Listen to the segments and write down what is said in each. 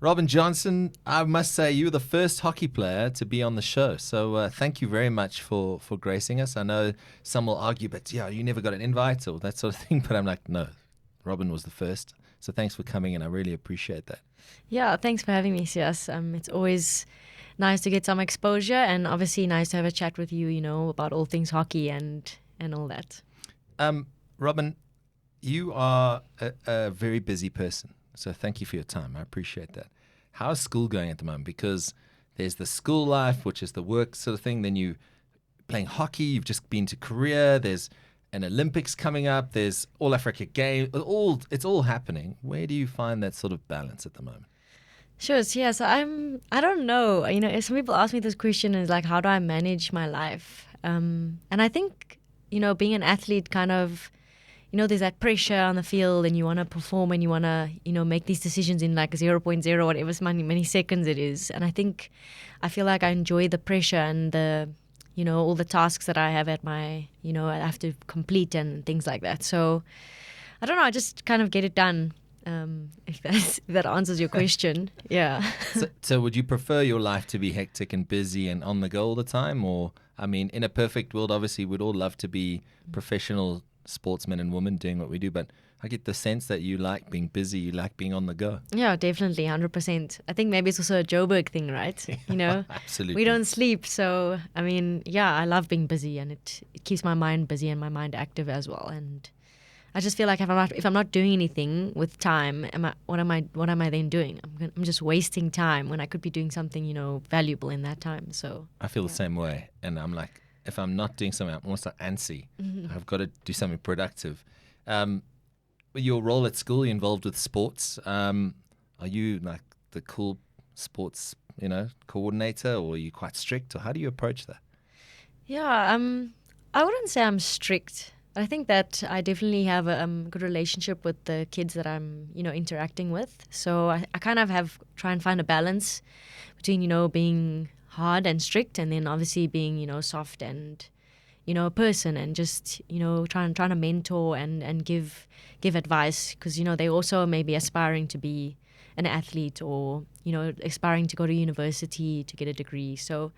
Robyn Johnson, I must say you were the first hockey player to be on the show. So thank you very much for gracing us. I know some will argue, but yeah, you never got an invite or that sort of thing. But I'm like, no, Robyn was the first. So thanks for coming in. I really appreciate that. Yeah, thanks for having me, Sias. It's always nice to get some exposure and obviously nice to have a chat with you, about all things hockey and all that. Robyn, you are a very busy person. So thank you for your time. I appreciate that. How's school going at the moment? Because there's the school life, which is the work sort of thing. Then you playing hockey. You've just been to Korea. There's an Olympics coming up. There's All Africa Games. It's all happening. Where do you find that sort of balance at the moment? Sure. So yeah, so I don't know. Some people ask me this question is like, how do I manage my life? And I think, being an athlete kind of, there's that pressure on the field and you want to perform and you want to, make these decisions in like 0.0, whatever many seconds it is. And I feel like I enjoy the pressure and the, all the tasks that I have at my, I have to complete and things like that. So I don't know, I just kind of get it done. If that answers your question. Yeah. So would you prefer your life to be hectic and busy and on the go all the time? Or, I mean, in a perfect world, obviously we'd all love to be professional sportsmen and women doing what we do, but I get the sense that you like being busy, you like being on the go. Yeah, definitely, 100%. I think maybe it's also a Joburg thing, right? Absolutely. We don't sleep, so I mean, yeah, I love being busy, and it keeps my mind busy and my mind active as well. And I just feel like if I'm not doing anything with time, what am I then doing? I'm just wasting time when I could be doing something valuable in that time. So I feel the same way, and I'm like, if I'm not doing something, I'm almost like antsy. Mm-hmm. I've got to do something productive. Your role at school, you're involved with sports. Are you like the cool sports, coordinator, or are you quite strict, or how do you approach that? Yeah, I wouldn't say I'm strict. I think that I definitely have a good relationship with the kids that I'm, interacting with. So I kind of try and find a balance between, being hard and strict, and then obviously being, soft and, a person, and just, trying to mentor and give advice, because, they also may be aspiring to be an athlete or, aspiring to go to university to get a degree. So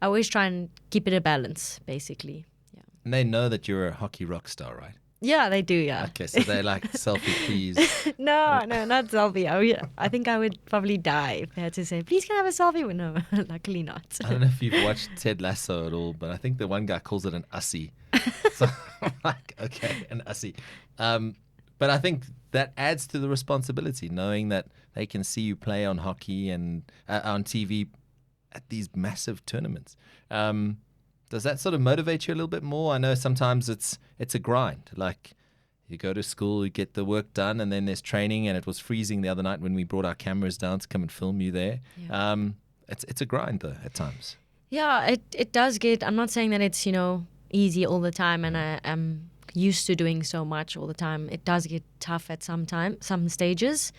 I always try and keep it a balance, basically. Yeah. And they know that you're a hockey rock star, right? Yeah, they do, yeah. Okay, so they like selfie, please. No, not selfie. I think I would probably die if they had to say, please can I have a selfie? Well, no, luckily not. I don't know if you've watched Ted Lasso at all, but I think the one guy calls it an ussy. So I'm like, okay, an ussy. But I think that adds to the responsibility, knowing that they can see you play on hockey and on TV at these massive tournaments. Does that sort of motivate you a little bit more? I know sometimes it's a grind. Like you go to school, you get the work done, and then there's training. And it was freezing the other night when we brought our cameras down to come and film you there. Yeah. It's a grind though at times. Yeah, it does get. I'm not saying that it's easy all the time, and I am used to doing so much all the time. It does get tough at some stages.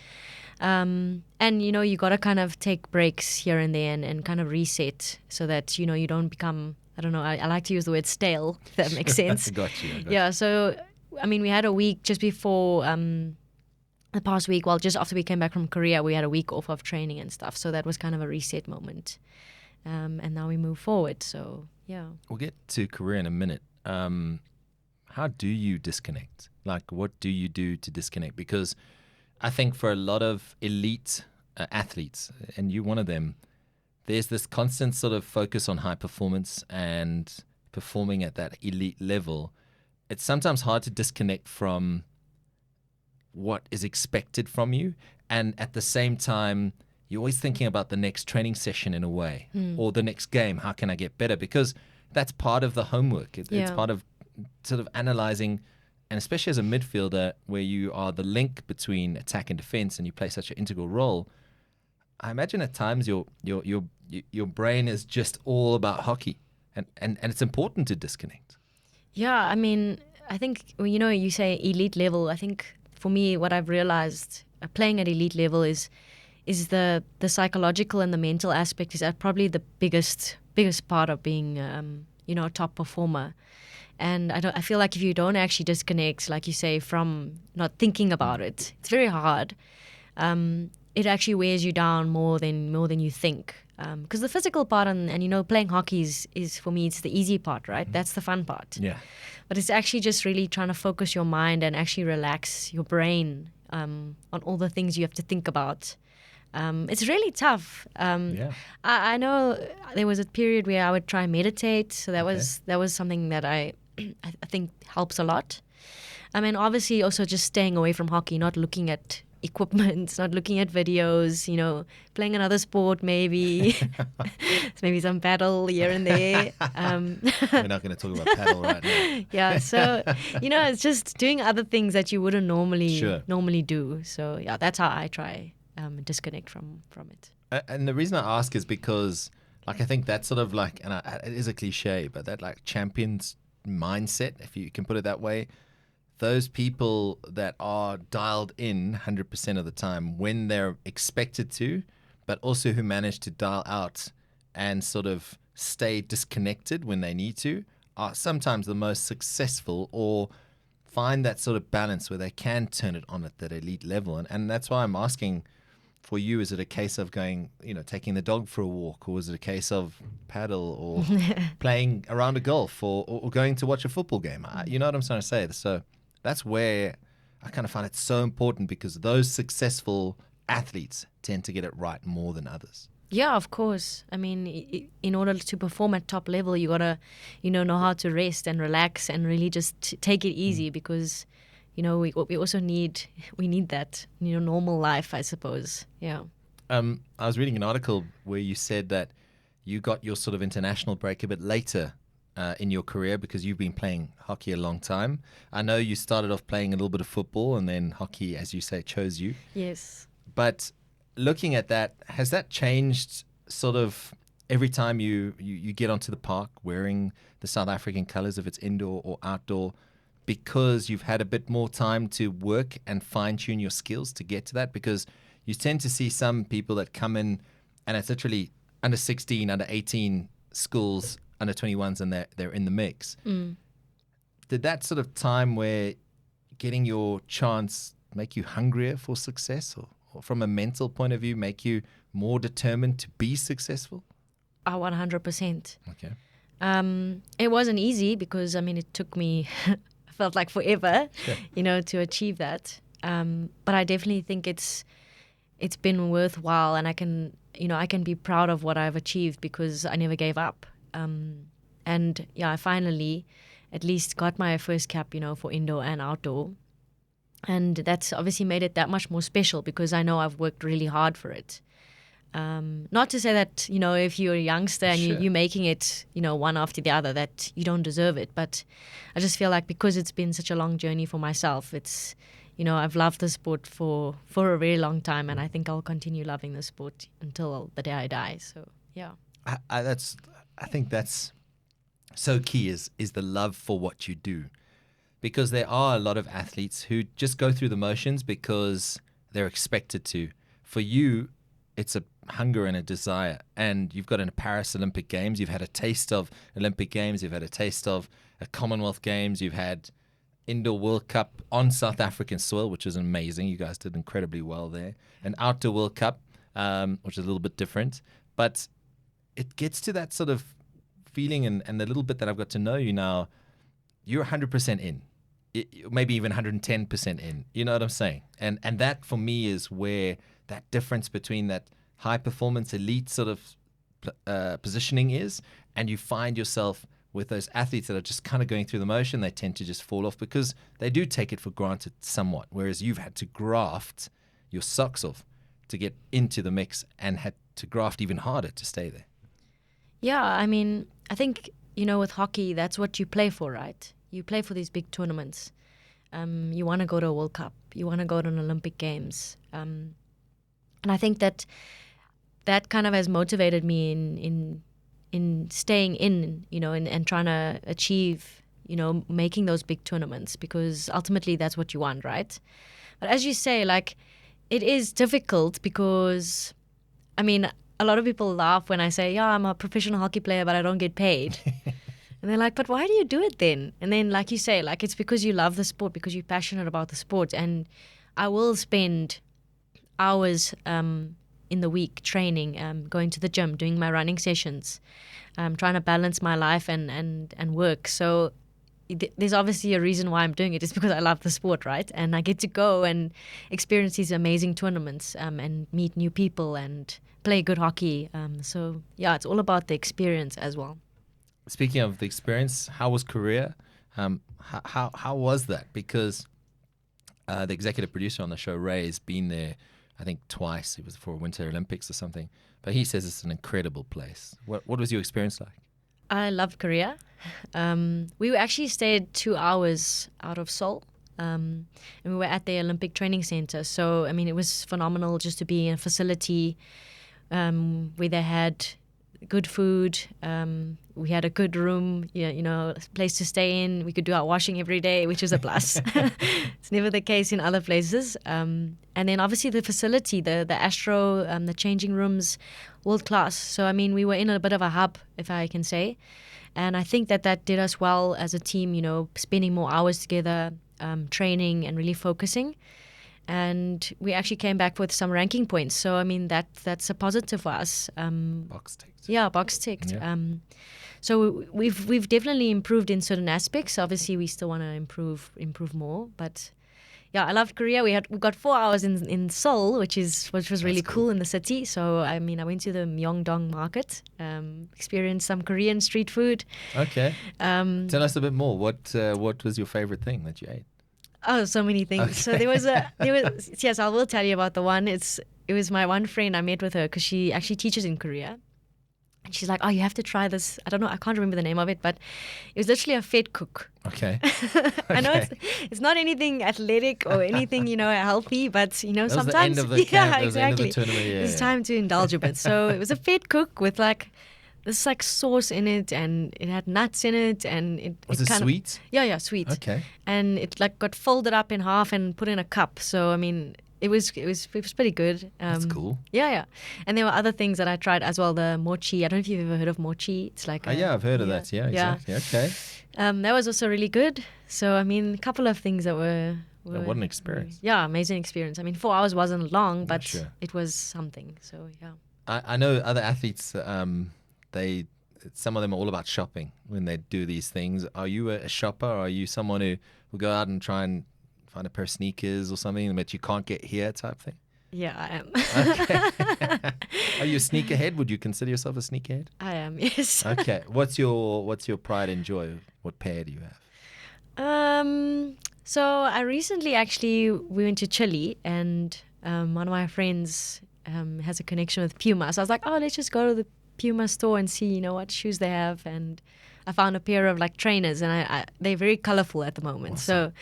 And you got to kind of take breaks here and there and kind of reset so that you don't become, I don't know, I like to use the word stale, if that makes sense. I got you. Yeah, so I mean, we had a week just before the past week, just after we came back from Korea, we had a week off of training and stuff, so that was kind of a reset moment. And now we move forward, so yeah. We'll get to Korea in a minute. How do you disconnect? Like, what do you do to disconnect? Because I think for a lot of elite athletes, and you're one of them, there's this constant sort of focus on high performance and performing at that elite level. It's sometimes hard to disconnect from what is expected from you. And at the same time, you're always thinking about the next training session in a way, or the next game. How can I get better? Because that's part of the homework. It's part of sort of analyzing, and especially as a midfielder where you are the link between attack and defense and you play such an integral role. I imagine at times your brain is just all about hockey, and it's important to disconnect. Yeah, I mean, I think, you say elite level. I think for me, what I've realized playing at elite level is the psychological and the mental aspect is probably the biggest part of being, a top performer. And I feel like if you don't actually disconnect, like you say, from not thinking about it, it's very hard. it actually wears you down more than you think. Because the physical part and playing hockey is for me, it's the easy part, right? That's the fun part. Yeah. But it's actually just really trying to focus your mind and actually relax your brain on all the things you have to think about. It's really tough. Yeah. I know there was a period where I would try and meditate, so that was something that I think helps a lot. I mean, obviously, also just staying away from hockey, not looking at equipment, not looking at videos, playing another sport maybe, maybe some paddle here and there. We're not going to talk about paddle right now. Yeah, so it's just doing other things that you wouldn't Sure. normally do. So yeah, that's how I try disconnect from it. And the reason I ask is because, like, I think that's sort of like, and it is a cliche, but that like champions mindset, if you can put it that way, those people that are dialed in 100% of the time when they're expected to, but also who manage to dial out and sort of stay disconnected when they need to, are sometimes the most successful, or find that sort of balance where they can turn it on at that elite level. And that's why I'm asking for you, is it a case of going, taking the dog for a walk, or is it a case of paddle or playing a round of golf or going to watch a football game? You know what I'm trying to say? So that's where I kind of find it so important, because those successful athletes tend to get it right more than others. Yeah, of course. I mean, in order to perform at top level, you gotta, know how to rest and relax and really just take it easy, because, we also need that, normal life, I suppose. Yeah. I was reading an article where you said that you got your sort of international break a bit later in your career, because you've been playing hockey a long time. I know you started off playing a little bit of football, and then hockey, as you say, chose you. Yes. But looking at that, has that changed sort of every time you get onto the park wearing the South African colours, if it's indoor or outdoor, because you've had a bit more time to work and fine-tune your skills to get to that? Because you tend to see some people that come in and it's literally under 16, under 18 schools, under 21s, and they're in the mix. Did that sort of time where getting your chance make you hungrier for success, or from a mental point of view make you more determined to be successful? 100%. Okay. It wasn't easy, because it took me felt like forever, Sure. to achieve that. But I definitely think it's been worthwhile, and I can be proud of what I've achieved, because I never gave up. And yeah, I finally at least got my first cap, for indoor and outdoor. And that's obviously made it that much more special, because I know I've worked really hard for it. Not to say that, if you're a youngster and Sure. you're making it, one after the other, that you don't deserve it. But I just feel like, because it's been such a long journey for myself, it's, I've loved the sport for a very long time, and I think I'll continue loving the sport until the day I die. So, yeah. I think that's so key, is the love for what you do. Because there are a lot of athletes who just go through the motions because they're expected to. For you, it's a hunger and a desire. And you've got in Paris Olympic Games, you've had a taste of Olympic Games, you've had a taste of a Commonwealth Games, you've had Indoor World Cup on South African soil, which is amazing. You guys did incredibly well there. An Outdoor World Cup, which is a little bit different. But it gets to that sort of feeling, and the little bit that I've got to know you now, you're 100% in. Maybe even 110% in. You know what I'm saying? And that for me is where that difference between that high performance elite sort of positioning is, and you find yourself with those athletes that are just kind of going through the motion. They tend to just fall off because they do take it for granted somewhat, whereas you've had to graft your socks off to get into the mix, and had to graft even harder to stay there. Yeah, I think, with hockey, that's what you play for, right? You play for these big tournaments. You want to go to a World Cup. You want to go to an Olympic Games. And I think that kind of has motivated me in staying in, and trying to achieve, making those big tournaments, because ultimately that's what you want, right? But as you say, like, it is difficult, because, a lot of people laugh when I say, yeah, I'm a professional hockey player, but I don't get paid. And they're like, but why do you do it then? And then, like you say, like, it's because you love the sport, because you're passionate about the sport. And I will spend hours in the week training, going to the gym, doing my running sessions, trying to balance my life and work. So there's obviously a reason why I'm doing it. It's because I love the sport, right? And I get to go and experience these amazing tournaments and meet new people and play good hockey. So yeah, it's all about the experience as well. Speaking of the experience, how was Korea? How was that? Because the executive producer on the show, Ray, has been there, I think twice. It was for Winter Olympics or something. But he says it's an incredible place. What was your experience like? I loved Korea. We actually stayed 2 hours out of Seoul. And we were at the Olympic Training Center. So, I mean, it was phenomenal just to be in a facility where they had good food. We had a good room, a place to stay in. We could do our washing every day, which was a plus. It's never the case in other places. And then obviously the facility, the Astro, the changing rooms, world class. So, I mean, we were in a bit of a hub, if I can say. And I think that did us well as a team, spending more hours together, training and really focusing. And we actually came back with some ranking points. So, I mean, that's a positive for us. Box ticked. Yeah, box ticked. Yeah. So we've definitely improved in certain aspects. Obviously, we still want to improve more. But yeah, I loved Korea. We got 4 hours in Seoul, which was really cool in the city. So I mean, I went to the Myeongdong market, experienced some Korean street food. Okay. Tell us a bit more. What was your favorite thing that you ate? Oh, so many things. Okay. So there was yes, I will tell you about the one. It was my one friend. I met with her because she actually teaches in Korea. And she's like, oh, you have to try this. I don't know. I can't remember the name of it, but it was literally a fed cook. Okay. I know it's not anything athletic or anything, healthy, but, That sometimes. was the end of the camp. That was the end of the exactly. tournament. Yeah, It's time to indulge a bit. So it was a fed cook with this sauce in it, and it had nuts in it, and Was it sweet? Yeah, sweet. Okay. And it got folded up in half and put in a cup. So I mean, it was pretty good. That's cool. Yeah. And there were other things that I tried as well. The mochi. I don't know if you've ever heard of mochi. It's like yeah, I've heard of that. Yeah, exactly. Okay. that was also really good. So I mean, a couple of things that were What an experience. Yeah, amazing experience. I mean, 4 hours wasn't long, but sure. it was something. So yeah. I know other athletes. Some of them are all about shopping when they do these things. Are you a shopper? Or are you someone who will go out and try and find a pair of sneakers or something that you can't get here type thing? Yeah, I am. Okay. Are you a sneakerhead? Would you consider yourself a sneakerhead? I am, yes. Okay. What's your pride and joy? What pair do you have? So I recently we went to Chile, and one of my friends has a connection with Puma. So I was like, oh, let's just go to the Puma store and see, what shoes they have. And I found a pair of trainers, and they're very colorful at the moment. Awesome.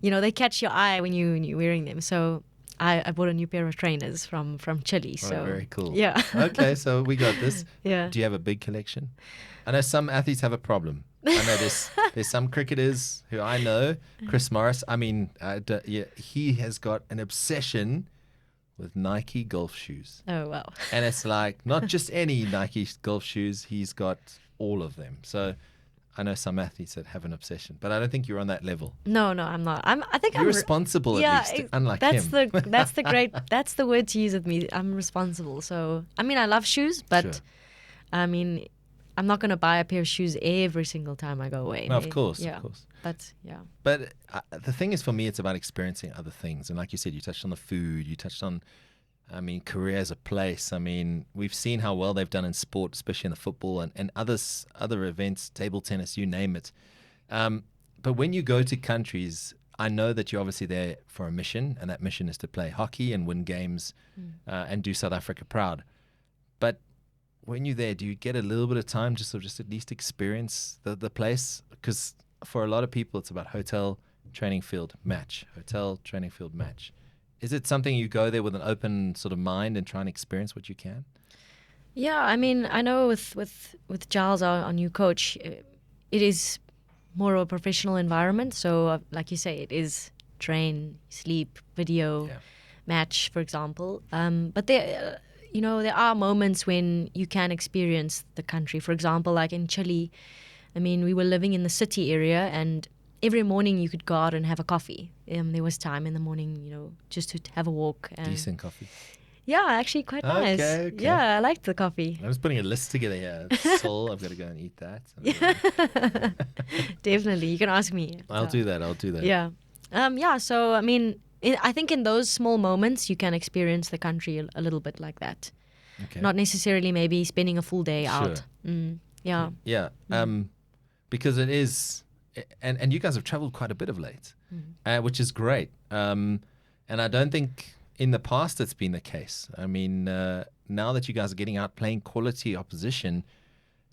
So, they catch your eye when you're wearing them. So I bought a new pair of trainers from Chile. Oh, So very cool. Yeah. Okay, so we got this. Yeah. Do you have a big collection? I know some athletes have a problem. I know there's some cricketers who I know, Chris Morris. I mean, he has got an obsession with Nike golf shoes. Oh, wow. And it's like not just any Nike golf shoes. He's got all of them. So I know some athletes that have an obsession, but I don't think you're on that level. No, I'm not. I think You're I'm responsible at least, unlike that's him. That's the word to use with me. I'm responsible. So, I mean, I love shoes, but Sure. I mean, I'm not going to buy a pair of shoes every single time I go away. No, of course, Yeah. of course. But yeah. But the thing is, for me, it's about experiencing other things. And like you said, you touched on the food. You touched on, Korea as a place. I mean, we've seen how well they've done in sport, especially in the football and other events, table tennis, you name it. But when you go to countries, I know that you're obviously there for a mission, and that mission is to play hockey and win games and do South Africa proud. But when you're there, do you get a little bit of time just at least experience the place? Because for a lot of people, it's about hotel, training field, match. Hotel, training field, match. Is it something you go there with an open sort of mind and try and experience what you can? Yeah, I mean, I know with Giles, our new coach, it is more of a professional environment. So, like you say, it is train, sleep, video, match, for example. But there are moments when you can experience the country. For example, like in Chile, I mean, we were living in the city area, and every morning you could go out and have a coffee. There was time in the morning, just to have a walk. And Decent coffee. yeah, actually quite nice. Okay. Yeah, I liked the coffee. I was putting a list together here. Sol, I've got to go and eat that. Definitely. You can ask me. I'll do that. Yeah. So, I mean, I think in those small moments, you can experience the country a little bit like that. Okay. Not necessarily maybe spending a full day out. Yeah. Yeah. Because it is, and you guys have traveled quite a bit of late, which is great. And I don't think in the past it's been the case. I mean, now that you guys are getting out playing quality opposition,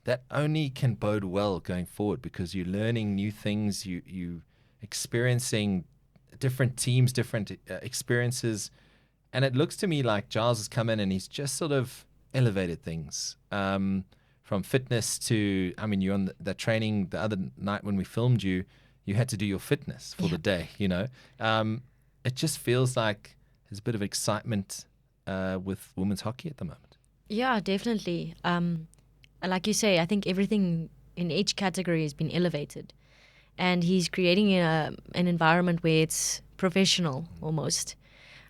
that only can bode well going forward, because you're learning new things, you experiencing different teams, different experiences. And it looks to me like Giles has come in and he's just sort of elevated things. From fitness to, I mean, you're on the training the other night when we filmed you, you had to do your fitness for the day, It just feels like there's a bit of excitement with women's hockey at the moment. Yeah, definitely. Like you say, I think everything in each category has been elevated. And he's creating an environment where it's professional almost.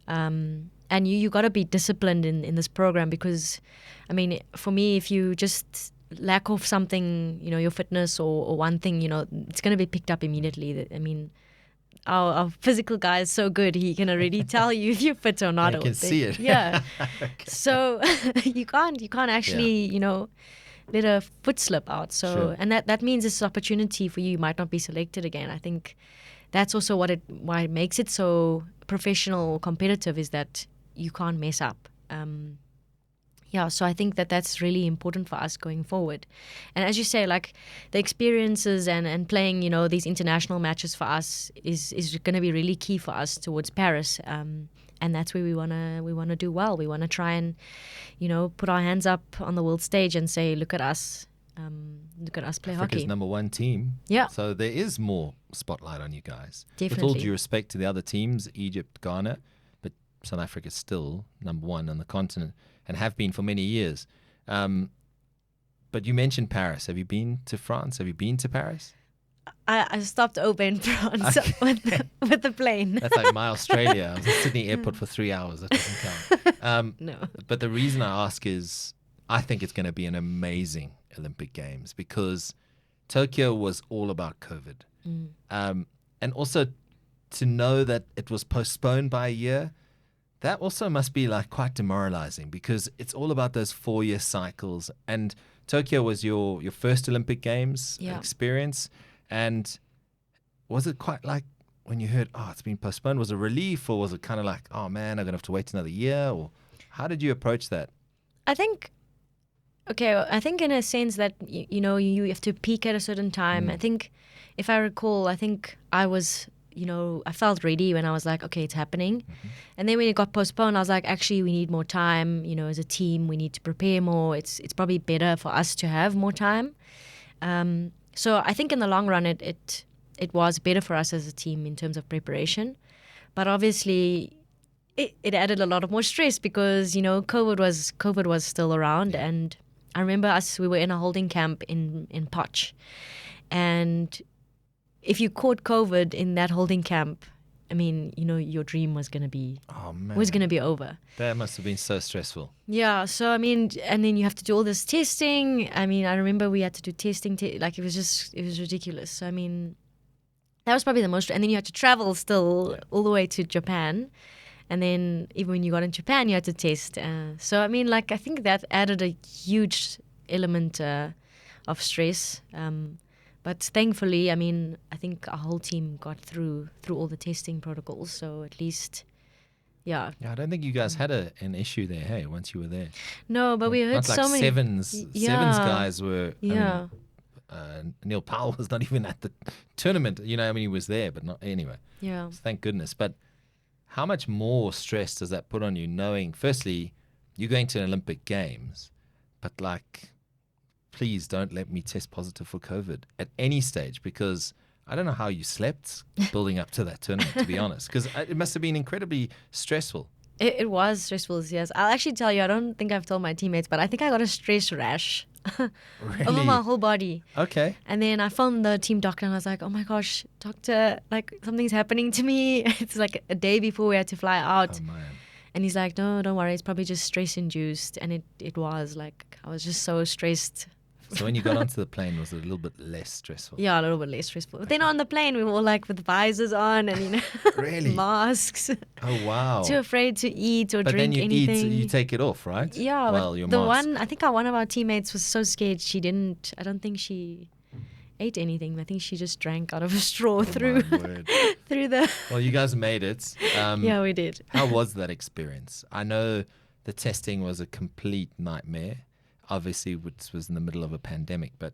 And you got to be disciplined in this program, because, I mean, for me, if you just lack of something, your fitness or one thing, it's going to be picked up immediately. I mean, our physical guy is so good, he can already tell you if you're fit or not. I can see it. Yeah. Okay. So you can't actually, let a foot slip out. So, Sure. and that means it's an opportunity for you. You might not be selected again. I think that's also why it makes it so professional, competitive, is that you can't mess up. So I think that's really important for us going forward. And as you say, like the experiences and playing, these international matches for us is going to be really key for us towards Paris. And that's where we wanna do well. We wanna try and, put our hands up on the world stage and say, look at us play Africa's hockey. number one team. Yeah. So there is more spotlight on you guys. Definitely. With all due respect to the other teams, Egypt, Ghana, but South Africa's still number one on the continent and have been for many years. But you mentioned Paris. Have you been to France? Have you been to Paris? I stopped over in France with the plane. That's like my Australia. I was at Sydney Airport for 3 hours. That doesn't count. No. But the reason I ask is I think it's going to be an amazing Olympic Games, because Tokyo was all about COVID. And also to know that it was postponed by a year, that also must be like quite demoralizing, because it's all about those 4-year cycles. And Tokyo was your first Olympic Games experience. And was it quite like when you heard, it's been postponed, was it a relief, or was it kind of like, oh man, I'm going to have to wait another year? Or how did you approach that? I think in a sense that, you have to peak at a certain time. I think, if I recall, I was, I felt ready when I was like, okay, it's happening. And then when it got postponed, I was like, actually, we need more time. As a team, we need to prepare more. It's probably better for us to have more time. So I think in the long run, it was better for us as a team in terms of preparation. But obviously, it added a lot of more stress, because, COVID was still around. And I remember we were in a holding camp in Poch. And if you caught COVID in that holding camp, I mean, your dream was going to be over. That must have been so stressful. Yeah. So, I mean, and then you have to do all this testing. I mean, I remember we had to do testing. It was ridiculous. So, I mean, that was probably the most. And then you had to travel still all the way to Japan. And then even when you got in Japan, you had to test. So, I mean, I think that added a huge element of stress. But thankfully, I mean, I think our whole team got through all the testing protocols. So at least, yeah. Yeah, I don't think you guys had an issue there, hey, once you were there. No, but we heard not so like many. Sevens guys were. Yeah. I mean, Neil Powell was not even at the tournament. He was there, but not anyway. Yeah. So thank goodness. But how much more stress does that put on you, knowing, firstly, you're going to Olympic Games, but please don't let me test positive for COVID at any stage, because I don't know how you slept building up to that tournament, to be honest, because it must have been incredibly stressful. It was stressful, yes. I'll actually tell you, I don't think I've told my teammates, but I think I got a stress rash over Really? my whole body. Okay. And then I phoned the team doctor and I was like, oh my gosh, doctor, like something's happening to me. It's like a day before we had to fly out. Oh, man. And he's like, no, don't worry, it's probably just stress induced. And it was like, I was just so stressed. So when you got onto the plane, was it a little bit less stressful? Yeah, a little bit less stressful. But then on the plane, we were all like with visors on and, Really? masks. Oh, wow. Too afraid to eat or But drink then you anything. eat, you take it off, right? Yeah, Well, but your the mask. one, I think one of our teammates was so scared I don't think she ate anything. I think she just drank out of a straw through My word. through the... Well, you guys made it. Yeah, we did. How was that experience? I know the testing was a complete nightmare. Obviously, which was in the middle of a pandemic, but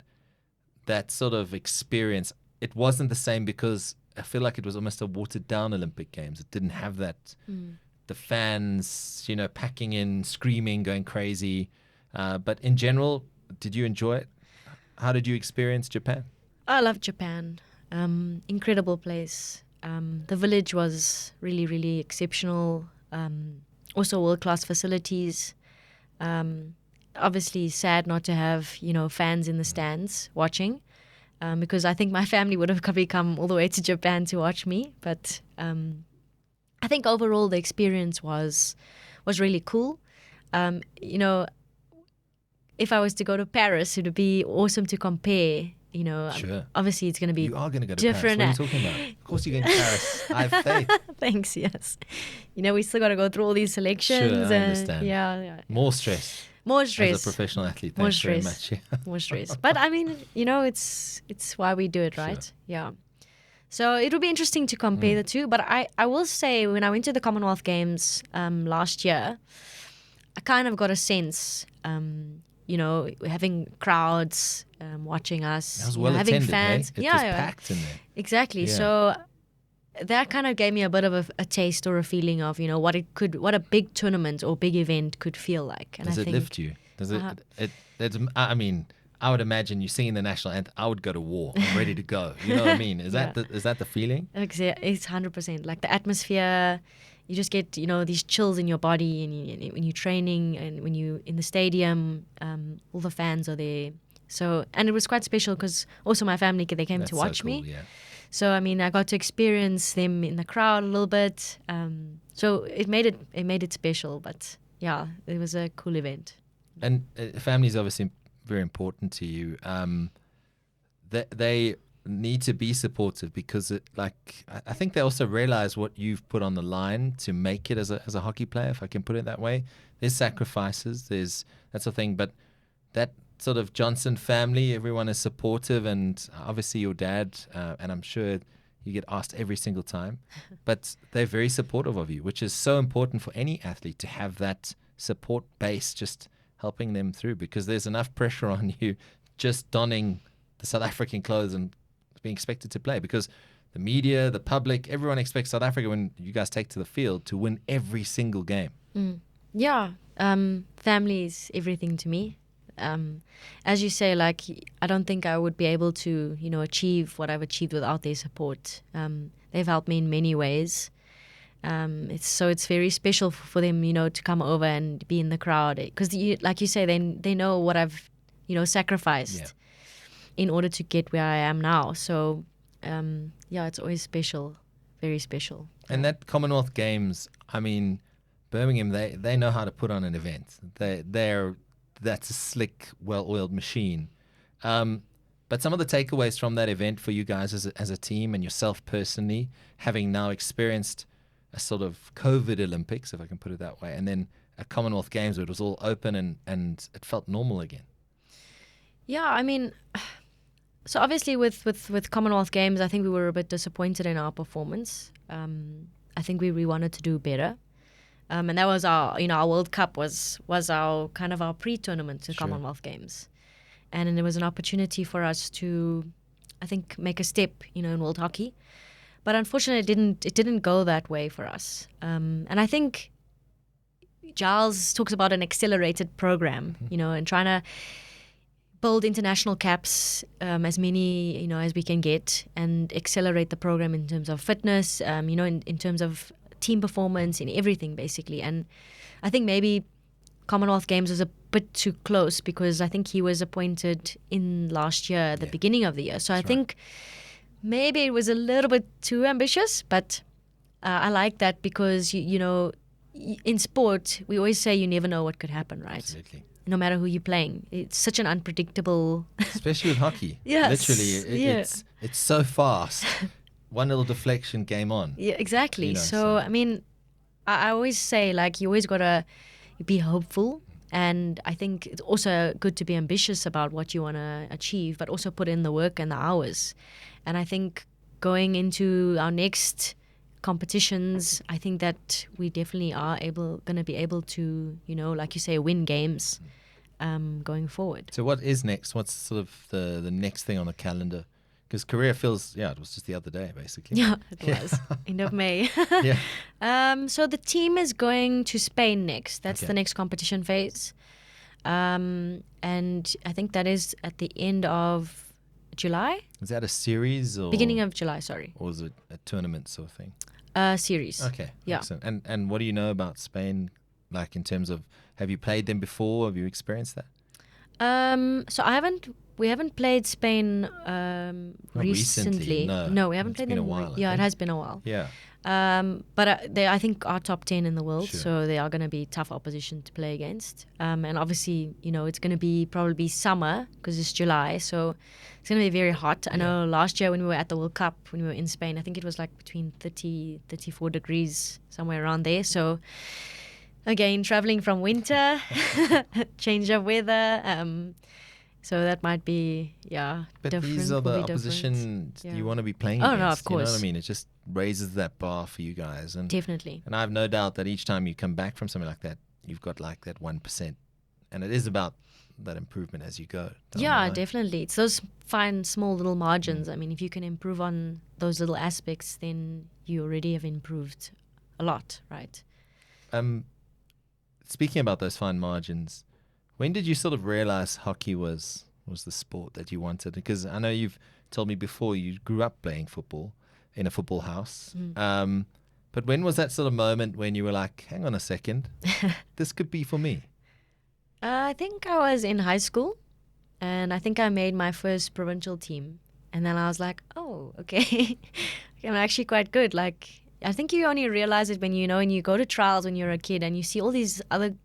that sort of experience, it wasn't the same because I feel like it was almost a watered down Olympic Games. It didn't have that, the fans, packing in, screaming, going crazy. But in general, did you enjoy it? How did you experience Japan? I love Japan. Incredible place. The village was really, really exceptional. Also world-class facilities. Obviously sad not to have, fans in the stands watching, because I think my family would have probably come all the way to Japan to watch me. But I think overall the experience was really cool. If I was to go to Paris, it would be awesome to compare. Sure. Obviously it's going to be You are going to go to different. Paris. What are you talking about? Of course you're going to Paris. I have faith. Thanks, yes. We still got to go through all these selections. Sure, I understand. Yeah. More stress. More stress. As a professional athlete. More Thanks very stress. much. Yeah. More stress. But I mean, it's why we do it, right? Sure. Yeah. So it will be interesting to compare the two. But I will say, when I went to the Commonwealth Games last year, I kind of got a sense, having crowds watching us, That was well having attended, fans. It was packed in there. Exactly. Yeah. So that kind of gave me a bit of a taste or a feeling of, what a big tournament or big event could feel like. And Does I it think, lift you? Does I mean, I would imagine you singing the national anthem, I would go to war. I'm ready to go. You know what I mean? Is that the feeling? It's 100%. Like the atmosphere, you just get, these chills in your body, and when you're training and when you're in the stadium, all the fans are there. So, and it was quite special because also my family, they came That's to watch so cool, me. Yeah. So, I mean, I got to experience them in the crowd a little bit. So it made it special. But yeah, it was a cool event. And family is obviously very important to you. They need to be supportive because I think they also realize what you've put on the line to make it as a hockey player, if I can put it that way. There's sacrifices, there's that sort of thing, but that sort of Johnson family, everyone is supportive, and obviously your dad, and I'm sure you get asked every single time, but they're very supportive of you, which is so important for any athlete to have that support base just helping them through, because there's enough pressure on you just donning the South African clothes and being expected to play, because the media, the public, everyone expects South Africa, when you guys take to the field, to win every single game. Yeah. Family is everything to me. As you say, like, I don't think I would be able to, achieve what I've achieved without their support. They've helped me in many ways. It's very special for them, to come over and be in the crowd, because like you say, they know what I've, sacrificed in order to get where I am now. So, it's always special, very special. And that Commonwealth Games, I mean, Birmingham, they know how to put on an event. That's a slick, well-oiled machine. But some of the takeaways from that event for you guys as a team and yourself personally, having now experienced a sort of COVID Olympics, if I can put it that way, and then a Commonwealth Games where it was all open and it felt normal again. Yeah, I mean, so obviously with Commonwealth Games, I think we were a bit disappointed in our performance. I think we wanted to do better. And that was our World Cup was our kind of our pre-tournament to Commonwealth Games. And then there was an opportunity for us to, I think, make a step, in world hockey. But unfortunately, it didn't go that way for us. And I think Giles talks about an accelerated program, and trying to build international caps, as many, as we can get, and accelerate the program in terms of fitness, in terms of team performance, in everything, basically. And I think maybe Commonwealth Games was a bit too close because I think he was appointed in last year, at the beginning of the year. So I think maybe it was a little bit too ambitious, but I like that because, in sport, we always say you never know what could happen, right? Absolutely. No matter who you're playing. It's such an unpredictable... Especially with hockey. Yes. Literally, it's so fast. One little deflection, game on. Yeah, exactly. You know, so, I mean, I always say, like, you always got to be hopeful. And I think it's also good to be ambitious about what you want to achieve, but also put in the work and the hours. And I think going into our next competitions, I think that we definitely are going to be able to, like you say, win games going forward. So what is next? What's sort of the next thing on the calendar? Because Korea feels, it was just the other day, basically. Yeah, it was. End of May. So the team is going to Spain next. That's the next competition phase. And I think that is at the end of July. Is that a series? Or Beginning of July, sorry. Or is it a tournament sort of thing? Series. Okay. Yeah. Excellent. And what do you know about Spain, like in terms of, have you played them before? Have you experienced that? So we haven't played Spain recently. No, we haven't played them. It's been a while. It has been a while. Yeah. But they, I think, are top 10 in the world, Sure. so they are going to be tough opposition to play against. And obviously, it's going to be probably summer because it's July, so it's going to be very hot. I know last year when we were at the World Cup, when we were in Spain, I think it was like between 30, 34 degrees, somewhere around there. So again, traveling from winter, change of weather. So that might be, But different. these are the will be opposition different. you want to be playing Oh, against. no, of course. You know what I mean? It just raises that bar for you guys. And Definitely. And I have no doubt that each time you come back from something like that, you've got like that 1%. And it is about that improvement as you go. down the Yeah, line. definitely. It's those fine, small little margins. I mean, if you can improve on those little aspects, then you already have improved a lot, right? Speaking about those fine margins, when did you sort of realize hockey was the sport that you wanted? Because I know you've told me before you grew up playing football in a football house. But when was that sort of moment when you were like, hang on a second, this could be for me? I think I was in high school, and I think I made my first provincial team. And then I was like, oh, okay, I'm actually quite good. Like, I think you only realize it when you go to trials when you're a kid and you see all these other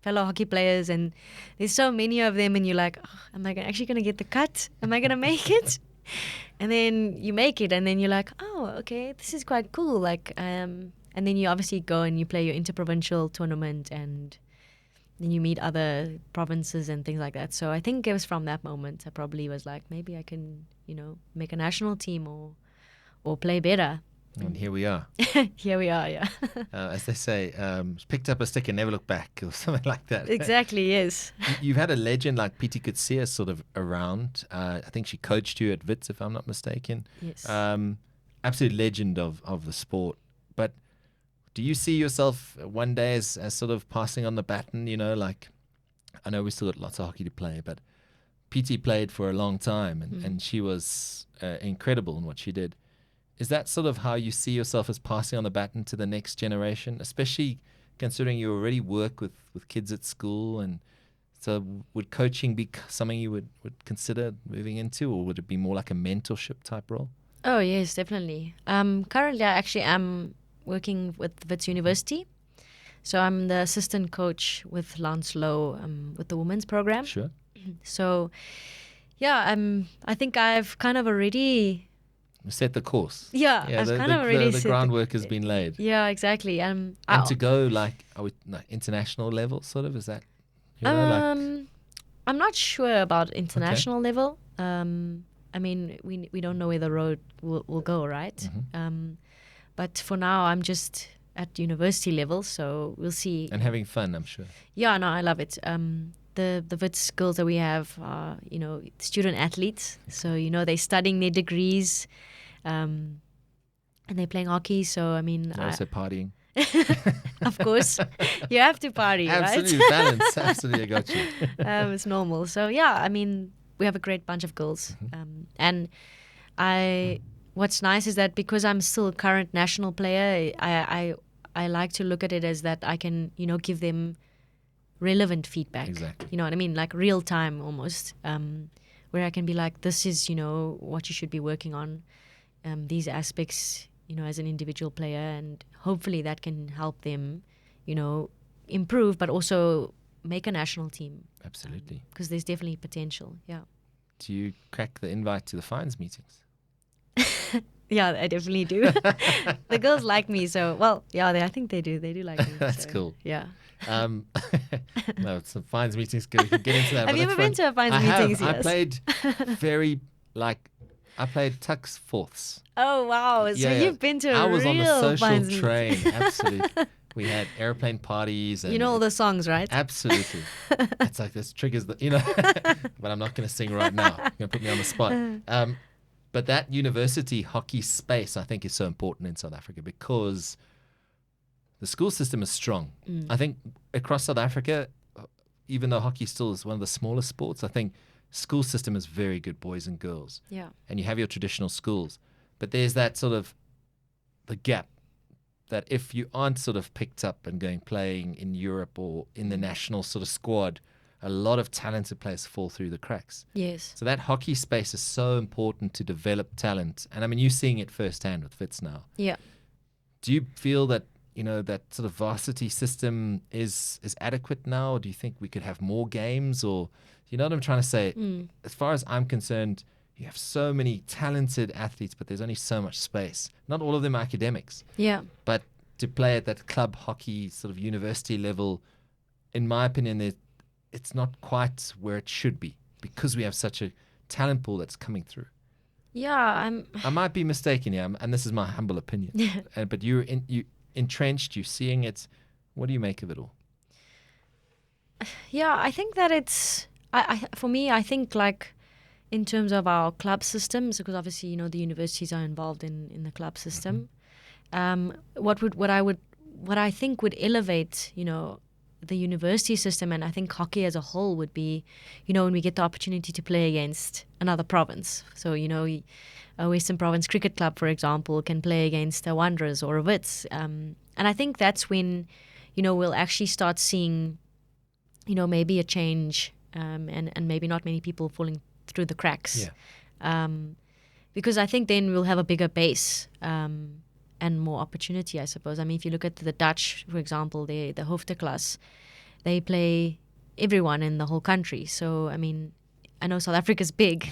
fellow hockey players and there's so many of them and you're like, oh, am I actually going to get the cut? Am I going to make it? And then you make it and then you're like, oh, okay, this is quite cool. Like, and then you obviously go and you play your interprovincial tournament and then you meet other provinces and things like that. So I think it was from that moment I probably was like, maybe I can, make a national team or play better. And here we are. Here we are, yeah. As they say, picked up a stick and never looked back, or something like that. Exactly, yes. You've had a legend like Piti Kutsia sort of around. I think she coached you at Wits, if I'm not mistaken. Yes. Absolute legend of the sport. But do you see yourself one day as sort of passing on the baton? Like, I know we still got lots of hockey to play, but Piti played for a long time, and she was incredible in what she did. Is that sort of how you see yourself as passing on the baton to the next generation, especially considering you already work with kids at school? And so would coaching be something you would consider moving into, or would it be more like a mentorship type role? Oh, yes, definitely. Currently, I actually am working with Wits University. So I'm the assistant coach with Lance Lowe with the women's program. Sure. So, yeah, I think I've kind of already... set the course. Yeah, I've kind of already the groundwork has been laid. Yeah, exactly. And to go like international level, sort of, is that? I'm not sure about international level. I mean, we don't know where the road will go, right? But for now, I'm just at university level, so we'll see. And having fun, I'm sure. Yeah, no, I love it. The Wits girls that we have are, student athletes. So, they're studying their degrees. And they're playing hockey, so I mean... Also partying. Of course. You have to party, Absolutely, right? balance. Absolutely, I got you. It's normal. So, yeah, I mean, we have a great bunch of girls. And what's nice is that because I'm still a current national player, I like to look at it as that I can, give them relevant feedback. Exactly. You know what I mean? Like real time almost, where I can be like, this is, what you should be working on, these aspects, as an individual player, and hopefully that can help them, improve, but also make a national team. Absolutely. Because there's definitely potential. Yeah. Do you crack the invite to the fines meetings? Yeah, I definitely do. The girls like me, so I think they do. They do like me. That's so, cool. Yeah. No, it's some fines meetings. We can get into that. Have you ever been to a fines meetings? I Yes. played I played tux fourths. Oh wow! So you've been to a I was real on the social fines meeting. train. Absolutely. We had airplane parties. And You know all the songs, right? Absolutely. It's like this triggers the, but I'm not going to sing right now. You're going to put me on the spot. But that university hockey space, I think, is so important in South Africa because the school system is strong. I think across South Africa, even though hockey still is one of the smallest sports, I think school system is very good, boys and girls. Yeah. And you have your traditional schools. But there's that sort of the gap that if you aren't sort of picked up and playing in Europe or in the national sort of squad, a lot of talented players fall through the cracks. Yes. So that hockey space is so important to develop talent. And I mean, you're seeing it firsthand with Fitz now. Yeah. Do you feel that, that sort of varsity system is adequate now? Or do you think we could have more games? Or, you know what I'm trying to say? As far as I'm concerned, you have so many talented athletes, but there's only so much space. Not all of them are academics. Yeah. But to play at that club hockey sort of university level, in my opinion, it's not quite where it should be because we have such a talent pool that's coming through. Yeah, I might be mistaken here, and this is my humble opinion. But you entrenched, you're seeing it. What do you make of it all? Yeah, I think that it's for me, I think like in terms of our club systems, because obviously the universities are involved in the club system. What I think would elevate the university system, and I think hockey as a whole would be, when we get the opportunity to play against another province. So, a Western Province Cricket Club, for example, can play against a Wanderers or a Wits. And I think that's when, we'll actually start seeing, maybe a change and maybe not many people falling through the cracks. Yeah. Because I think then we'll have a bigger base and more opportunity, I suppose. I mean, if you look at the Dutch, for example, the Hoofdklasse, they play everyone in the whole country. So, I mean, I know South Africa's big,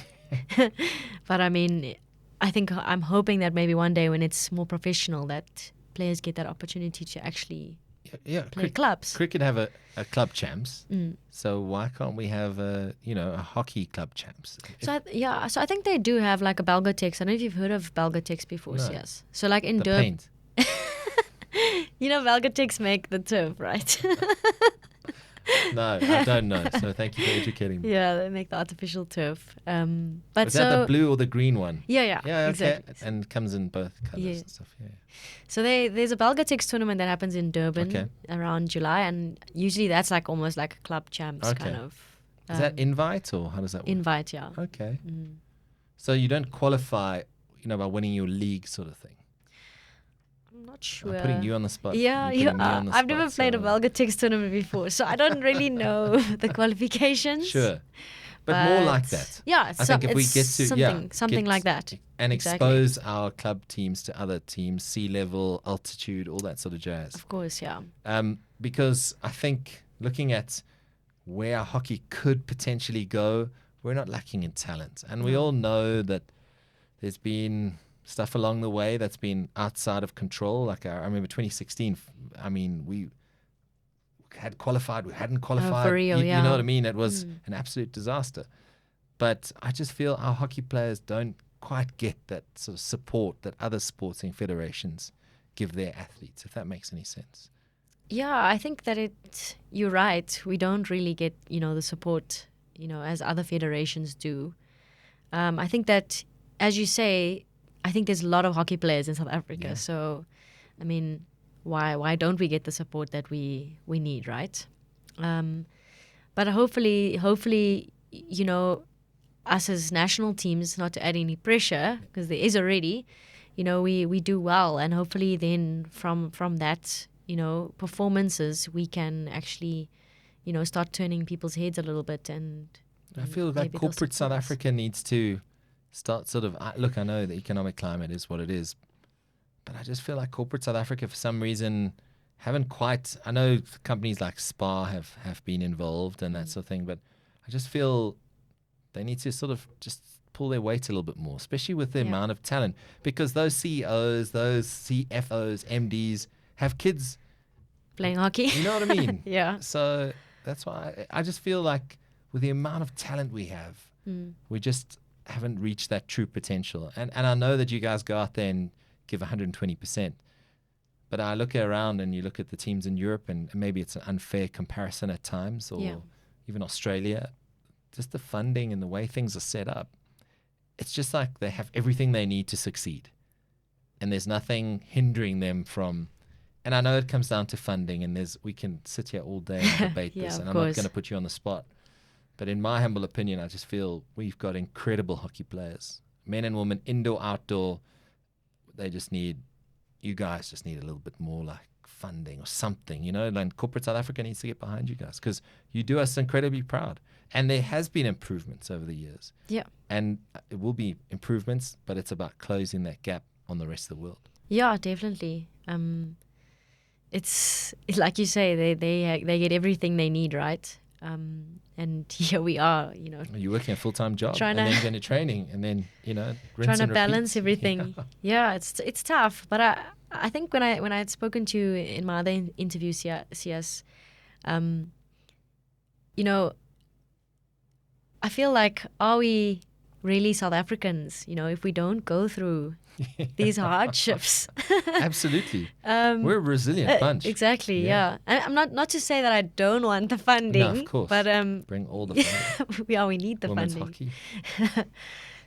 but I mean, I'm hoping that maybe one day when it's more professional, that players get that opportunity to actually play clubs. Cricket have a club champs, so why can't we have a hockey club champs? So I think they do have like a Belgotex. I don't know if you've heard of Belgotex before. No. Yes. So like in The Durban, paint. Belgotex make the turf, right? No, I don't know. So thank you for educating me. Yeah, they make the artificial turf. But Is that the blue or the green one? Yeah, Yeah, okay. exactly. And comes in both colors Yeah. and stuff. Yeah. So there's a Belgotex tournament that happens in Durban Okay. around July, and usually that's like almost like a club champs Okay. kind of. Is that invite or how does that work? Invite? Yeah. Okay. So you don't qualify, by winning your league sort of thing. I'm not sure. I'm putting you on the spot. Yeah, You're putting me on the I've never spot, played a so- Belgotex tournament before, so I don't really know the qualifications. Sure. But more like that. Yeah, I think if we it's get to something like that. and Exactly. expose our club teams to other teams, sea level, altitude, all that sort of jazz. Of course, yeah. Because I think looking at where hockey could potentially go, we're not lacking in talent. And we all know that there's been stuff along the way that's been outside of control. Like I remember 2016, I mean, we had qualified, we hadn't qualified. for Rio, you yeah. know what I mean? It was an absolute disaster. But I just feel our hockey players don't quite get that sort of support that other sporting federations give their athletes, if that makes any sense. Yeah, I think that you're right. We don't really get, the support, as other federations do. I think that, as you say, I think there's a lot of hockey players in South Africa. Yeah. So, I mean, why don't we get the support that we need, right? But hopefully, us as national teams, not to add any pressure, because there is already, we do well. And hopefully then from that, performances, we can actually, start turning people's heads a little bit. And I feel like maybe they'll corporate South support us. Africa needs to start sort of, look, I know the economic climate is what it is, but I just feel like corporate South Africa, for some reason, haven't quite, I know companies like Spa have been involved and that sort of thing, but I just feel they need to sort of just pull their weight a little bit more, especially with the amount of talent, because those CEOs, those CFOs, MDs have kids Playing hockey. You know what I mean? Yeah. So that's why I just feel like with the amount of talent we have, we just haven't reached that true potential. And I know that you guys go out there and give 120%. But I look around and you look at the teams in Europe, and maybe it's an unfair comparison at times, or even Australia, just the funding and the way things are set up. It's just like they have everything they need to succeed. And there's nothing hindering them from, and I know it comes down to funding, and we can sit here all day and debate this, and I'm not going to put you on the spot. But in my humble opinion, I just feel we've got incredible hockey players, men and women, indoor, outdoor. You guys just need a little bit more like funding or something, and corporate South Africa needs to get behind you guys, because you do us incredibly proud. And there has been improvements over the years. Yeah. And it will be improvements, but it's about closing that gap on the rest of the world. Yeah, definitely. It's like you say, they get everything they need, right? And here we are, You're working a full-time job and then going to training and then, trying to balance everything. Yeah, it's tough. But I think when I had spoken to you in my other interview, CS, I feel like, are we really South Africans, if we don't go through these hardships? Absolutely. We're a resilient bunch. Exactly, yeah. I'm not to say that I don't want the funding. No, of course. But bring all the funding. we need the Women's funding. Hockey.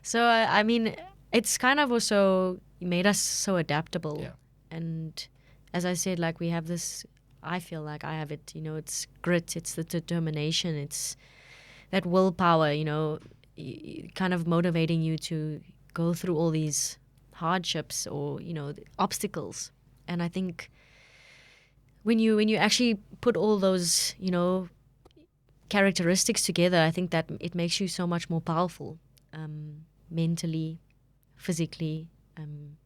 So, I mean, it's kind of also made us so adaptable. Yeah. And as I said, like, we have this, I feel like I have it, it's grit, it's the determination, it's that willpower, kind of motivating you to go through all these hardships or the obstacles. And I think when you actually put all those characteristics together, I think that it makes you so much more powerful, mentally, physically, and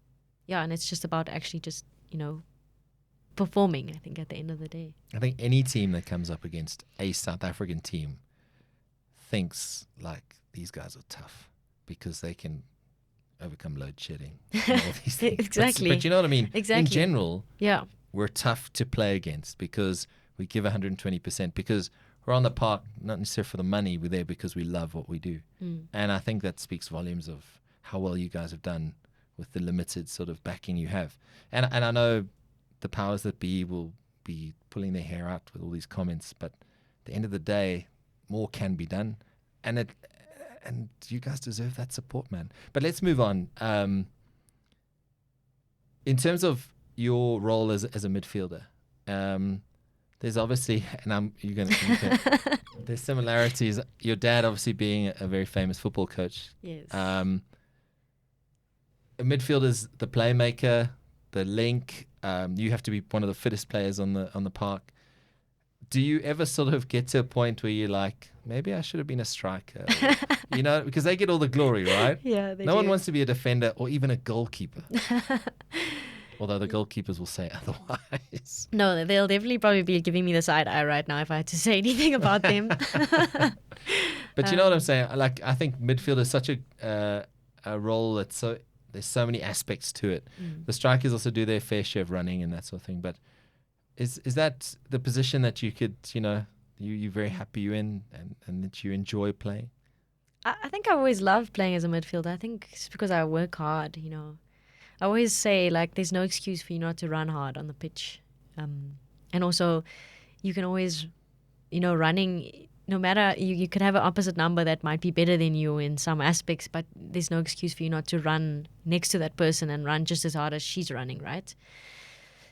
it's just about actually just performing. I think at the end of the day, I think any team that comes up against a South African team thinks like these guys are tough because they can overcome load shedding and all these things. Exactly. But you know what I mean? Exactly. In general, yeah, we're tough to play against because we give 120%, because we're on the park not necessarily for the money, we're there because we love what we do. And I think that speaks volumes of how well you guys have done with the limited sort of backing you have. And I know the powers that be will be pulling their hair out with all these comments, but at the end of the day, more can be done, and you guys deserve that support, man. But let's move on. In terms of your role as a midfielder, there's obviously, and there's similarities. Your dad obviously being a very famous football coach. Yes. A midfielder's the playmaker, the link. You have to be one of the fittest players on the park. Do you ever sort of get to a point where you're like, maybe I should have been a striker? Or, because they get all the glory, right? Yeah, they No do. one wants to be a defender or even a goalkeeper. Although the goalkeepers will say otherwise. No, they'll definitely probably be giving me the side eye right now if I had to say anything about them. But you know what I'm saying? Like, I think midfield is such a role that's there's so many aspects to it. The strikers also do their fair share of running and that sort of thing. But is that the position that you could, you're very happy you're in and that you enjoy playing? I think I always loved playing as a midfielder. I think it's because I work hard, I always say, like, there's no excuse for you not to run hard on the pitch. And also, you can always, running, no matter, you could have an opposite number that might be better than you in some aspects, but there's no excuse for you not to run next to that person and run just as hard as she's running, right?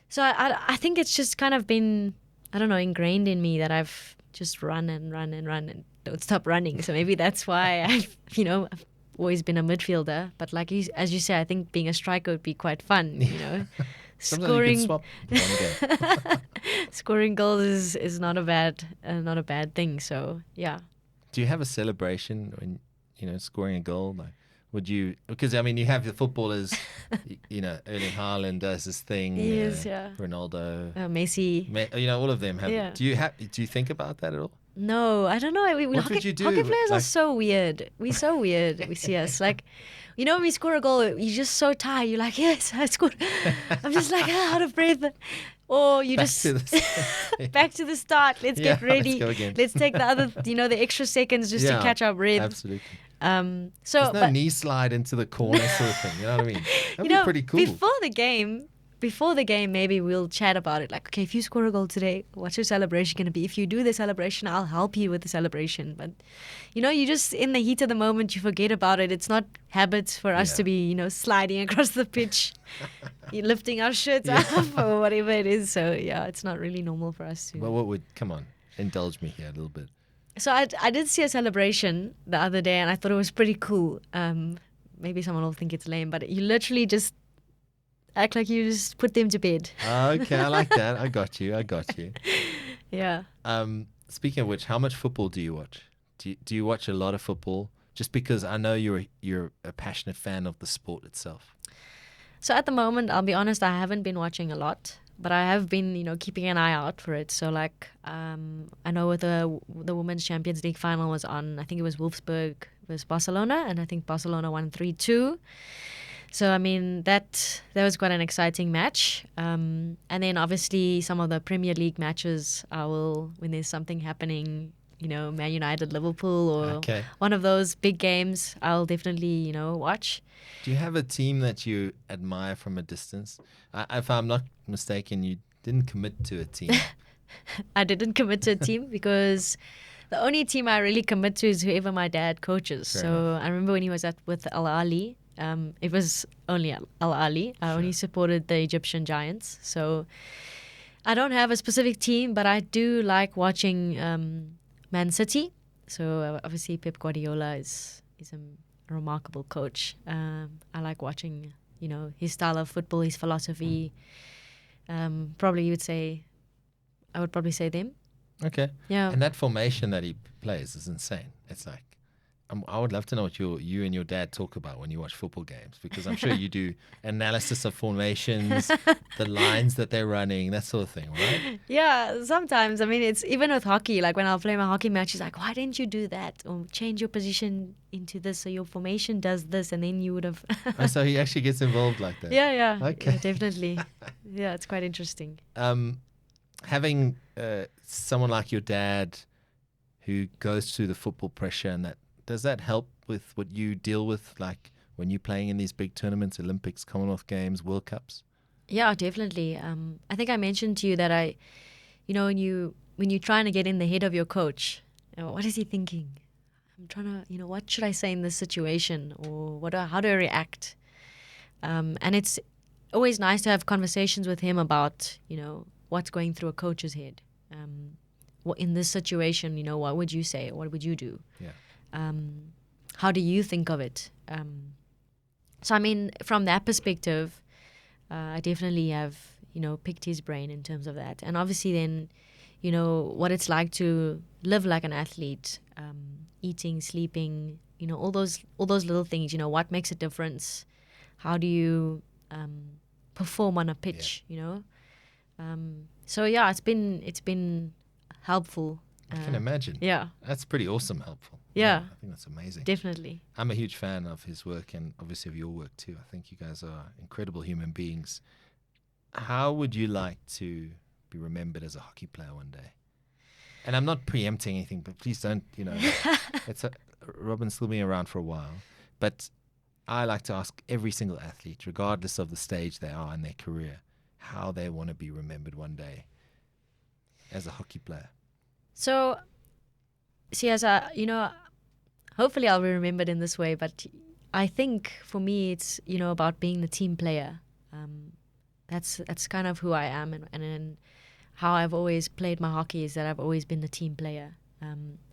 So I think it's just kind of been, I don't know, ingrained in me that I've just run and run and run and don't stop running. So maybe that's why I've always been a midfielder. But as you say, I think being a striker would be quite fun, Sometimes you can Scoring swap one game. scoring goals is not a bad thing. So yeah. Do you have a celebration when scoring a goal? Like, would you? Because I mean, you have the footballers. Erling Haaland does this thing. Yes, yeah. Ronaldo, Messi. all of them have. Yeah. Do you think about that at all? No, I don't know. What would you do? Hockey players are Like- so weird. We're so weird. We see us like, when we score a goal, you're just so tired. You're like, yes, I scored. I'm just like out of breath. Or you Back just to the back to the start. Let's Yeah, get ready. let's go again. Let's take the other, the extra seconds just to catch our breath. Absolutely. So, There's no but knee slide into the corner sort of thing. You know what I mean? That'd be pretty cool. Before the game, maybe we'll chat about it. Like, okay, if you score a goal today, what's your celebration going to be? If you do the celebration, I'll help you with the celebration. But, you just, in the heat of the moment, you forget about it. It's not habits for us to be, sliding across the pitch, lifting our shirts up or whatever it is. So, yeah, it's not really normal for us to. Well, come on, indulge me here a little bit. So I did see a celebration the other day, and I thought it was pretty cool. Maybe someone will think it's lame, but you literally just act like you just put them to bed. Okay, I like that. I got you. Yeah. Speaking of which, how much football do you watch? Do you watch a lot of football? Just because I know you're a passionate fan of the sport itself. So at the moment, I'll be honest, I haven't been watching a lot, but I have been, keeping an eye out for it. So like, I know with the Women's Champions League final was on, I think it was Wolfsburg versus Barcelona, and I think Barcelona won 3-2. So, I mean, that was quite an exciting match. And then obviously some of the Premier League matches, when there's something happening, Man United, Liverpool, or one of those big games, I'll definitely, watch. Do you have a team that you admire from a distance? If I'm not mistaken, you didn't commit to a team. I didn't commit to a team because the only team I really commit to is whoever my dad coaches. Fair so enough. I remember when he was with Al Ahly, it was only Al Ahly. I only supported the Egyptian Giants. So I don't have a specific team, but I do like watching Man City. So obviously Pep Guardiola is a remarkable coach. I like watching, his style of football, his philosophy. I would probably say them. Okay. Yeah. And that formation that he plays is insane. It's like, I would love to know what you and your dad talk about when you watch football games, because I'm sure you do analysis of formations, the lines that they're running, that sort of thing, right? Yeah, sometimes. I mean, it's even with hockey. Like when I'll play my hockey match, he's like, why didn't you do that? Or change your position into this so your formation does this, and then you would have. Oh, so he actually gets involved like that. Yeah. Okay. Yeah, definitely. Yeah, it's quite interesting. Having someone like your dad who goes through the football pressure, and does that help with what you deal with, like when you're playing in these big tournaments, Olympics, Commonwealth Games, World Cups? Yeah, definitely. I think I mentioned to you that when you're trying to get in the head of your coach, what is he thinking? I'm trying to, what should I say in this situation, or how do I react? And it's always nice to have conversations with him about, what's going through a coach's head. What in this situation, what would you say? What would you do? Yeah. How do you think of it? So, I mean, from that perspective, I definitely have, picked his brain in terms of that. And obviously then, what it's like to live like an athlete, eating, sleeping, all those little things, what makes a difference? How do you perform on a pitch, So, yeah, it's been helpful. I can imagine. Yeah. That's pretty awesome, helpful. Yeah. I think that's amazing. Definitely. I'm a huge fan of his work and obviously of your work too. I think you guys are incredible human beings. How would you like to be remembered as a hockey player one day? And I'm not preempting anything, but please don't, Robyn's still been around for a while. But I like to ask every single athlete, regardless of the stage they are in their career, how they want to be remembered one day as a hockey player. So, see, hopefully I'll be remembered in this way, but I think for me it's, about being the team player. That's kind of who I am, and how I've always played my hockey is that I've always been the team player.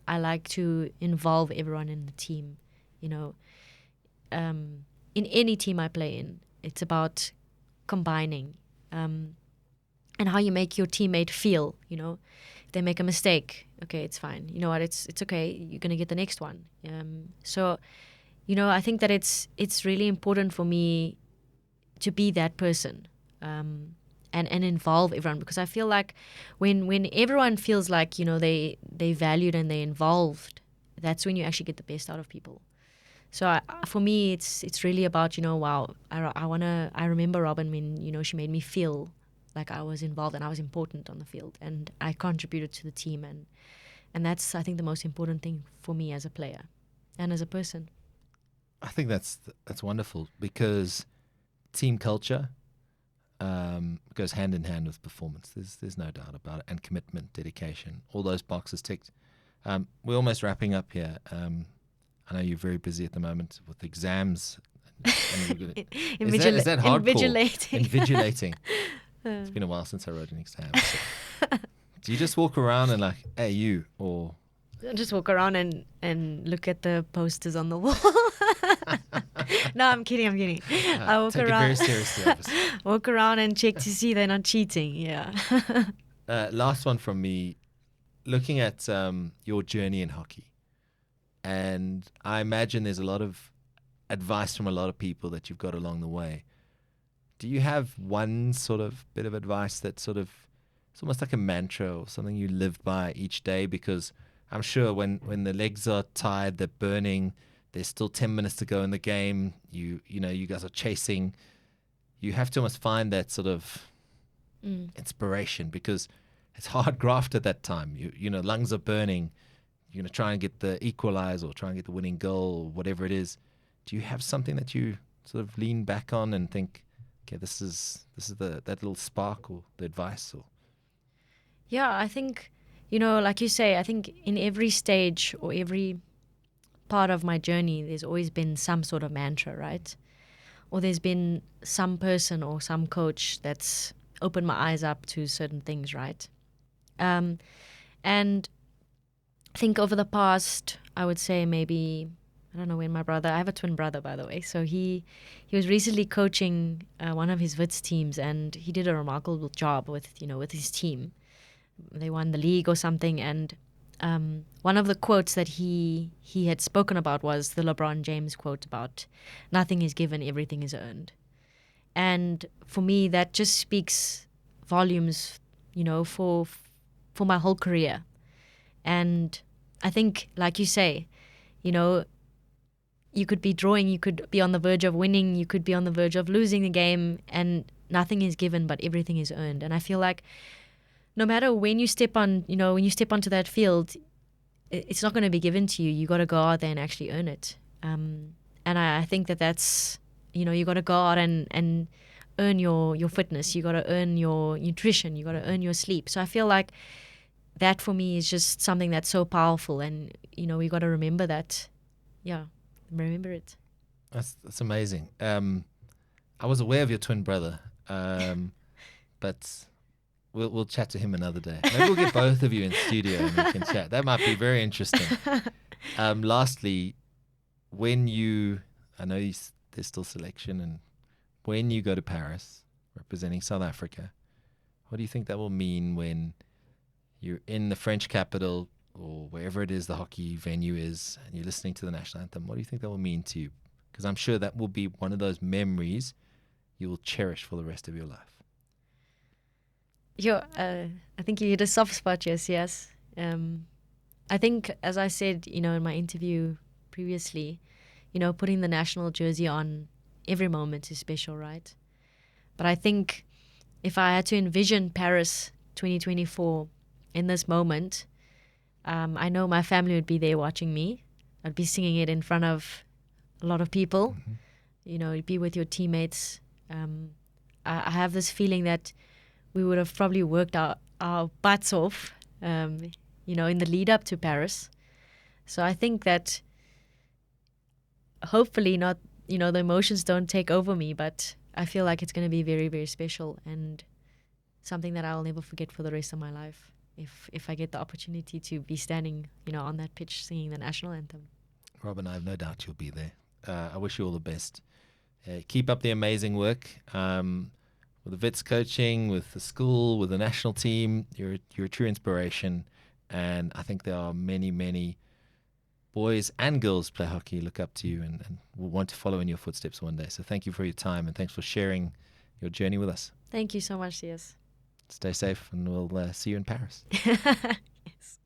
I like to involve everyone in the team, in any team I play in. It's about combining and how you make your teammate feel. If they make a mistake, okay, it's fine. You know what? It's okay. You're gonna get the next one. So, I think that it's really important for me to be that person, and involve everyone, because I feel like when everyone feels like they valued and they involved, that's when you actually get the best out of people. So for me, it's really about wow, I remember Robyn when she made me feel like I was involved and I was important on the field and I contributed to the team, and that's, I think, the most important thing for me as a player and as a person. I think that's wonderful, because team culture goes hand in hand with performance. There's no doubt about it, and commitment, dedication, all those boxes ticked. We're almost wrapping up here. I know you're very busy at the moment with exams. Is that hardcore? Invigilating. It's been a while since I wrote an exam. So. Do you just walk around and like, hey, you, or just walk around and look at the posters on the wall? No, I'm kidding. I walk take around. It very seriously, obviously. Walk around and check to see they're not cheating. Yeah. Last one from me. Looking at your journey in hockey, and I imagine there's a lot of advice from a lot of people that you've got along the way. Do you have one sort of bit of advice that sort of, it's almost like a mantra or something you live by each day? Because I'm sure when the legs are tired, they're burning, there's still 10 minutes to go in the game, you guys are chasing, you have to almost find that sort of inspiration, because it's hard graft at that time. Lungs are burning. You're going to try and get the equalize or try and get the winning goal or whatever it is. Do you have something that you sort of lean back on and think, okay, this is that little spark or the advice? Or yeah, I think, like you say, I think in every stage or every part of my journey, there's always been some sort of mantra, right? Or there's been some person or some coach that's opened my eyes up to certain things, right? And I think over the past, I would say maybe, I don't know when my brother, I have a twin brother, by the way. So he was recently coaching one of his Wits teams, and he did a remarkable job with his team. They won the league or something. And one of the quotes that he had spoken about was the LeBron James quote about nothing is given, everything is earned. And for me, that just speaks volumes, for my whole career. And I think, like you say, you could be drawing, you could be on the verge of winning, you could be on the verge of losing the game, and nothing is given, but everything is earned. And I feel like no matter when you step on, when you step onto that field, it's not going to be given to you. You got to go out there and actually earn it. And I think that's, you got to go out and earn your fitness. You got to earn your nutrition. You got to earn your sleep. So I feel like that for me is just something that's so powerful, and we got to remember that. Yeah, remember it. That's amazing. I was aware of your twin brother, but we'll chat to him another day. Maybe we'll get both of you in studio and we can chat. That might be very interesting. Lastly, I know there's still selection, and when you go to Paris representing South Africa, what do you think that will mean when you're in the French capital or wherever it is the hockey venue is, and you're listening to the national anthem? What do you think that will mean to you? Because I'm sure that will be one of those memories you will cherish for the rest of your life. I think you hit a soft spot, yes. I think, as I said, in my interview previously, putting the national jersey on every moment is special, right? But I think if I had to envision Paris 2024 in this moment, I know my family would be there watching me. I'd be singing it in front of a lot of people. Mm-hmm. You'd be with your teammates. I have this feeling that we would have probably worked our butts off, in the lead up to Paris. So I think that hopefully not, the emotions don't take over me, but I feel like it's going to be very, very special and something that I'll never forget for the rest of my life if I get the opportunity to be standing, on that pitch singing the national anthem. Robyn, I have no doubt you'll be there. I wish you all the best. Keep up the amazing work. with the Wits coaching, with the school, with the national team. You're a true inspiration, and I think there are many boys and girls play hockey, look up to you, and will want to follow in your footsteps one day. So thank you for your time, and thanks for sharing your journey with us. Thank you so much, Yes. Stay safe, and we'll see you in Paris. Yes.